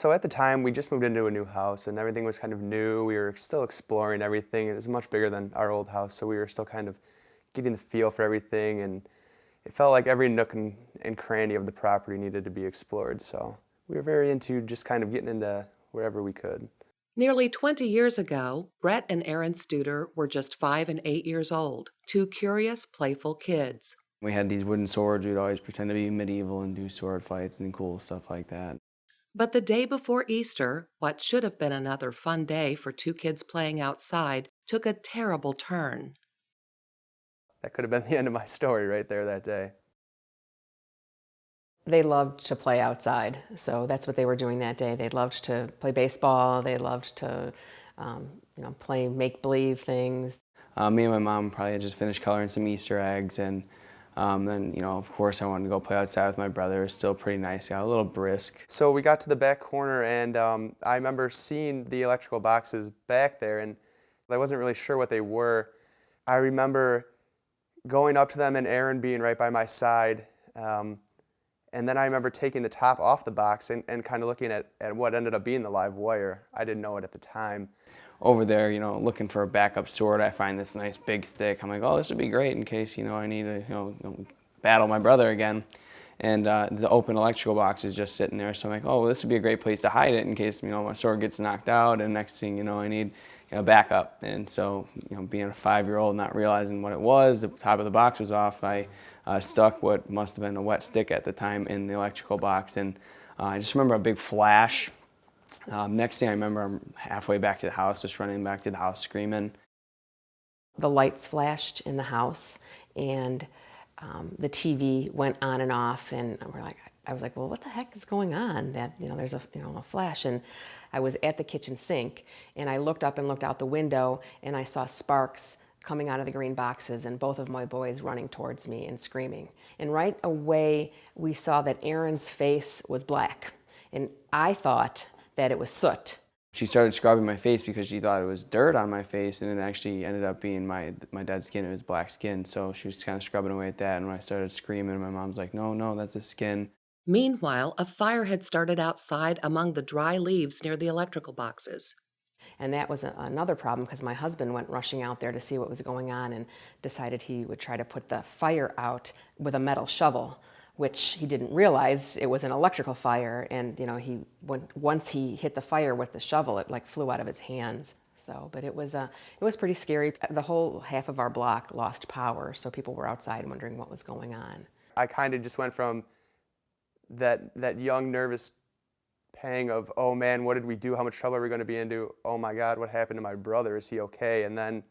So at the time, we just moved into a new house and everything was kind of new. We were still exploring everything. It was much bigger than our old house, so we were still kind of getting the feel for everything, and it felt like every nook and cranny of the property needed to be explored. So we were very into just kind of getting into wherever we could. Nearly 20 years ago, Brett and Erin Studer were just 5 and 8 years old, two curious, playful kids. We had these wooden swords. We'd always pretend to be medieval and do sword fights and cool stuff like that. But the day before Easter, what should have been another fun day for two kids playing outside, took a terrible turn. That could have been the end of my story right there that day. They loved to play outside, so that's what they were doing that day. They loved to play baseball. They loved to, play make-believe things. Me and my mom probably had just finished coloring some Easter eggs, and then, of course, I wanted to go play outside with my brother. It was still pretty nice. Got a little brisk. So we got to the back corner, and I remember seeing the electrical boxes back there, and I wasn't really sure what they were. I remember going up to them and Aaron being right by my side. And then I remember taking the top off the box and kind of looking at what ended up being the live wire. I didn't know it at the time. Over there, looking for a backup sword, I find this nice big stick. I'm like, oh, this would be great in case, I need to, battle my brother again. And the open electrical box is just sitting there. So I'm like, oh, well, this would be a great place to hide it in case, my sword gets knocked out. And next thing I need, backup. And so, being a 5-year-old, not realizing what it was, the top of the box was off. I stuck what must have been a wet stick at the time in the electrical box. And I just remember a big flash. Next thing I remember, I'm halfway back to the house, just running back to the house screaming. The lights flashed in the house, and the TV went on and off, and I was like, well, what the heck is going on? That there's a flash, and I was at the kitchen sink, and I looked up and looked out the window, and I saw sparks coming out of the green boxes, and both of my boys running towards me and screaming. And right away, we saw that Aaron's face was black, and I thought that it was soot. She started scrubbing my face because she thought it was dirt on my face, and it actually ended up being my dead skin. It was black skin, so she was kind of scrubbing away at that, and when I started screaming, my mom's like, no, that's the skin. Meanwhile, a fire had started outside among the dry leaves near the electrical boxes. And that was another problem because my husband went rushing out there to see what was going on and decided he would try to put the fire out with a metal shovel, which he didn't realize it was an electrical fire. And once he hit the fire with the shovel, it flew out of his hands. But it was pretty scary. The whole half of our block lost power, so people were outside wondering what was going on. I kind of just went from that young, nervous pang of, oh man, what did we do? How much trouble are we going to be into? Oh my God, what happened to my brother? Is he okay? And then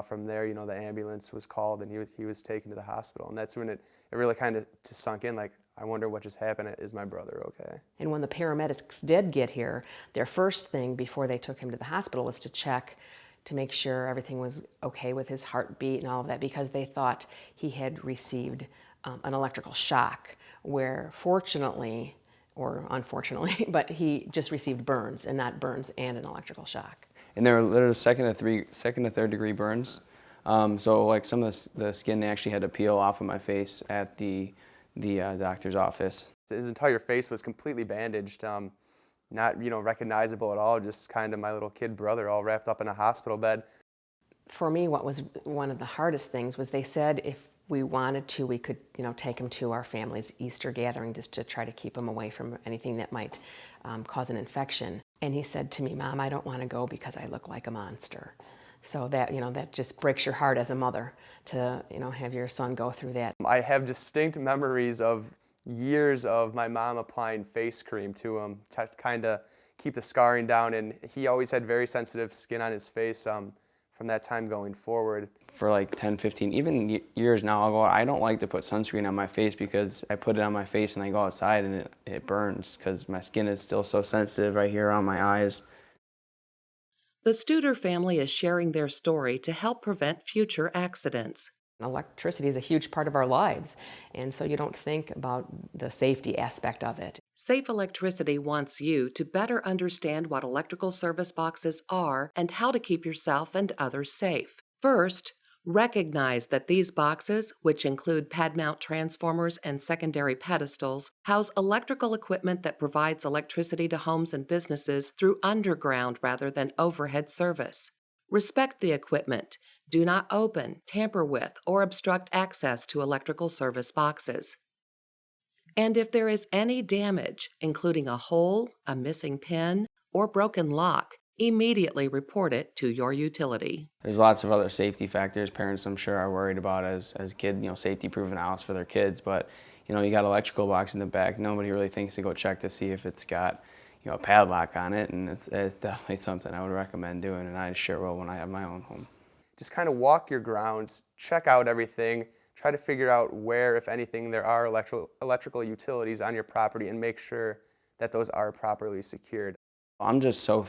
from there, the ambulance was called and he was taken to the hospital. And that's when it really kind of sunk in, like, I wonder what just happened. Is my brother okay? And when the paramedics did get here, their first thing before they took him to the hospital was to check to make sure everything was okay with his heartbeat and all of that, because they thought he had received an electrical shock, where fortunately, or unfortunately, but he just received burns, and not burns and an electrical shock. And they were literally second to third degree burns. So some of the skin they actually had to peel off of my face at the doctor's office. His entire face was completely bandaged, not recognizable at all, just kind of my little kid brother all wrapped up in a hospital bed. For me, what was one of the hardest things was they said if we wanted to, we could, take him to our family's Easter gathering just to try to keep him away from anything that might cause an infection. And he said to me, Mom, I don't want to go because I look like a monster. So that, that just breaks your heart as a mother to, have your son go through that. I have distinct memories of years of my mom applying face cream to him to kind of keep the scarring down, and he always had very sensitive skin on his face from that time going forward. For 10, 15, even years now, I'll go, I don't like to put sunscreen on my face because I put it on my face and I go outside and it burns because my skin is still so sensitive right here on my eyes. The Studer family is sharing their story to help prevent future accidents. Electricity is a huge part of our lives, and so you don't think about the safety aspect of it. Safe Electricity wants you to better understand what electrical service boxes are and how to keep yourself and others safe. First, Recognize that these boxes, which include pad mount transformers and secondary pedestals, house electrical equipment that provides electricity to homes and businesses through underground rather than overhead service. Respect the equipment. Do not open, tamper with, or obstruct access to electrical service boxes. And if there is any damage, including a hole, a missing pin, or broken lock, immediately report it to your utility. There's lots of other safety factors parents, I'm sure, are worried about as kid, safety-proofing a house for their kids. But, you got an electrical box in the back. Nobody really thinks to go check to see if it's got, a padlock on it. And it's definitely something I would recommend doing, and I sure will when I have my own home. Just kind of walk your grounds, check out everything, try to figure out where, if anything, there are electrical utilities on your property, and make sure that those are properly secured. I'm just so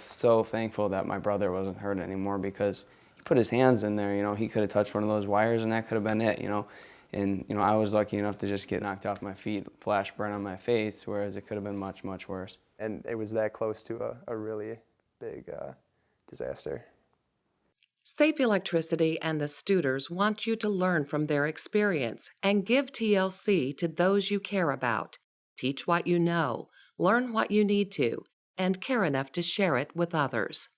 thankful that my brother wasn't hurt anymore, because he put his hands in there, he could have touched one of those wires and that could have been it, And, I was lucky enough to just get knocked off my feet, flash burn on my face, whereas it could have been much, much worse. And it was that close to a really big disaster. Safe Electricity and the Studers want you to learn from their experience and give TLC to those you care about. Teach what you know, learn what you need to, and care enough to share it with others.